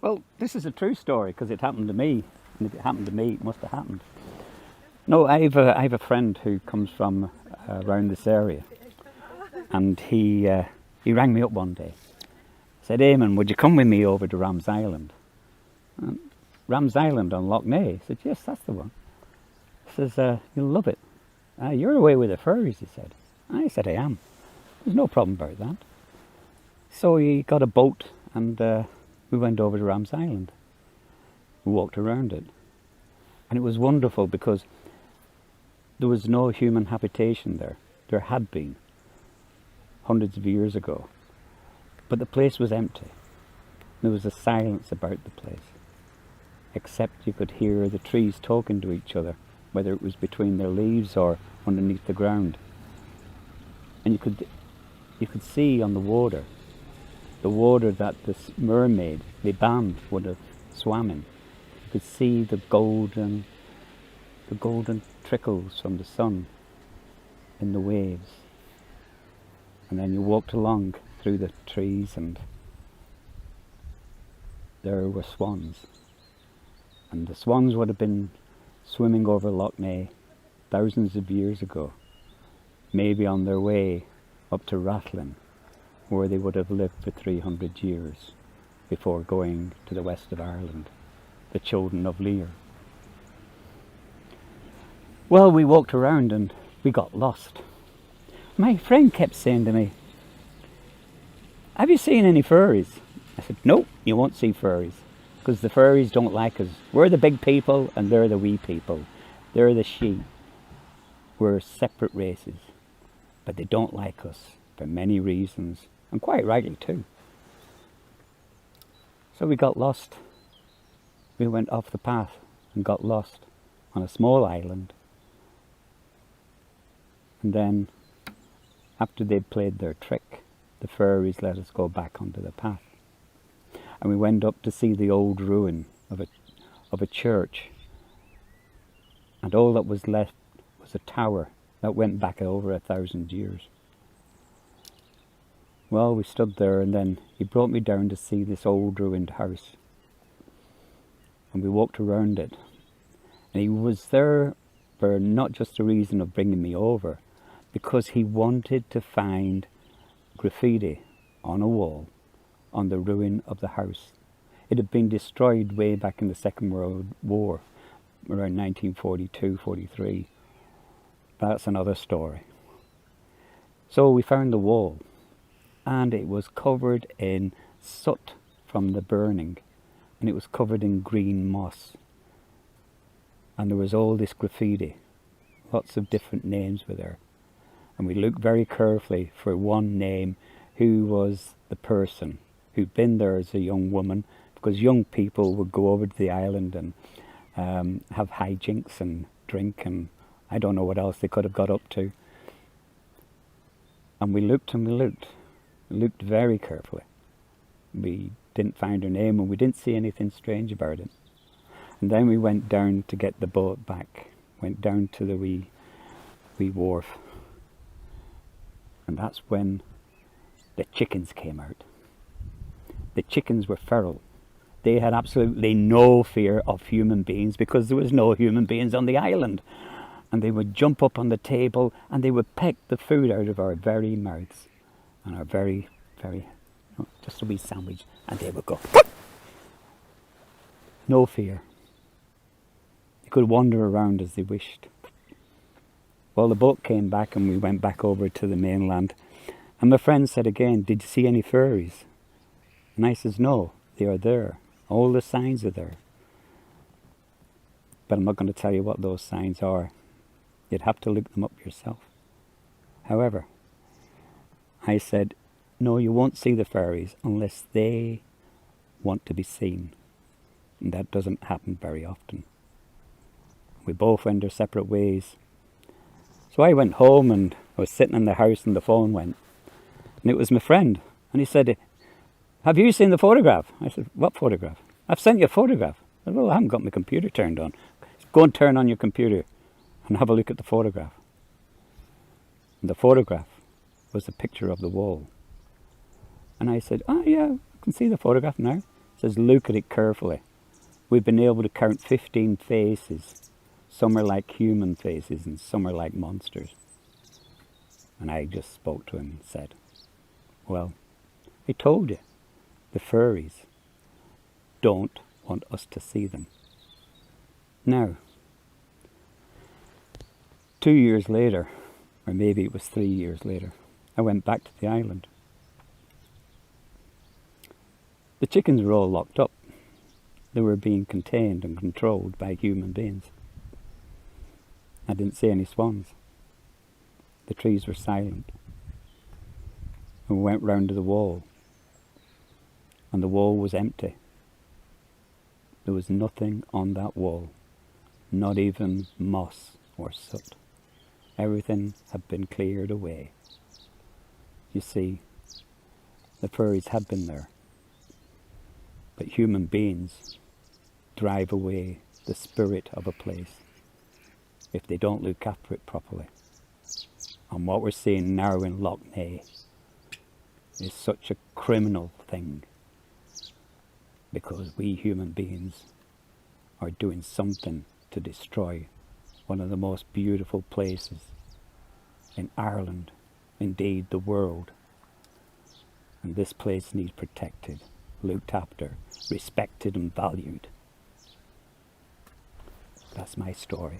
Well, this is a true story because it happened to me, and if it happened to me, it must have happened. No, I have a friend who comes from around this area, and he rang me up one day. Said, Eamonn, would you come with me over to Ram's Island? And Ram's Island on Loch Ness? I said, yes, that's the one. He says, you'll love it. You're away with the furries, he said. I said, I am. There's no problem about that. So he got a boat and we went over to Ram's Island. We walked around it. And it was wonderful because there was no human habitation there. There had been hundreds of years ago. But the place was empty. There was a silence about the place. Except you could hear the trees talking to each other, whether it was between their leaves or underneath the ground. And you could see on the water that this mermaid, the band, would have swam in. You could see the golden trickles from the sun in the waves. And then you walked along through the trees and there were swans. And the swans would have been swimming over Loch Ness thousands of years ago, maybe on their way up to Rathlin, where they would have lived for 300 years before going to the west of Ireland, the children of Lear. Well, we walked around and we got lost. My friend kept saying to me, have you seen any furries? I said, nope, you won't see furries, because the furries don't like us. We're the big people and they're the wee people. They're the she. We're separate races, but they don't like us for many reasons, and quite rightly too. So we got lost. We went off the path and got lost on a small island. And then, after they'd played their trick, the furries let us go back onto the path. And we went up to see the old ruin of a church. And all that was left was a tower that went back over 1,000 years. Well, we stood there and then he brought me down to see this old ruined house. And we walked around it. And he was there for not just a reason of bringing me over, because he wanted to find graffiti on a wall on the ruin of the house. It had been destroyed way back in the Second World War, around 1942-43. That's another story. So we found the wall, and it was covered in soot from the burning, and it was covered in green moss. And there was all this graffiti. Lots of different names were there. And we looked very carefully for one name, who was the person who'd been there as a young woman, because young people would go over to the island and have hijinks and drink and I don't know what else they could have got up to. And we looked and we looked very carefully. We didn't find her name and we didn't see anything strange about it. And then we went down to get the boat back, went down to the wee wharf. And that's when the chickens came out. The chickens were feral. They had absolutely no fear of human beings because there was no human beings on the island. And they would jump up on the table and they would peck the food out of our very mouths. And our very, just a wee sandwich. And they would go, no fear. They could wander around as they wished. Well, the boat came back and we went back over to the mainland. And my friend said again, did you see any furries? And I says, no, they are there. All the signs are there. But I'm not going to tell you what those signs are. You'd have to look them up yourself. However, I said, no, you won't see the furries unless they want to be seen. And that doesn't happen very often. We both went our separate ways. So I went home and I was sitting in the house and the phone went. And it was my friend. And he said, have you seen the photograph? I said, what photograph? I've sent you a photograph. I said, well, I haven't got my computer turned on. Go and turn on your computer and have a look at the photograph. And the photograph was a picture of the wall. And I said, oh yeah, I can see the photograph now. says, look at it carefully. We've been able to count 15 faces. Some are like human faces and some are like monsters. And I just spoke to him and said, well, I told you, the furries don't want us to see them. Now, 2 years later, or maybe it was 3 years later, I went back to the island. The chickens were all locked up. They were being contained and controlled by human beings. I didn't see any swans. The trees were silent. We went round to the wall, and the wall was empty. There was nothing on that wall, not even moss or soot. Everything had been cleared away. You see, the furries had been there, but human beings drive away the spirit of a place if they don't look after it properly. And what we're seeing now in Loch Ness is such a criminal thing, because we human beings are doing something to destroy one of the most beautiful places in Ireland, indeed the world. And this place needs protected, looked after, respected and valued. That's my story.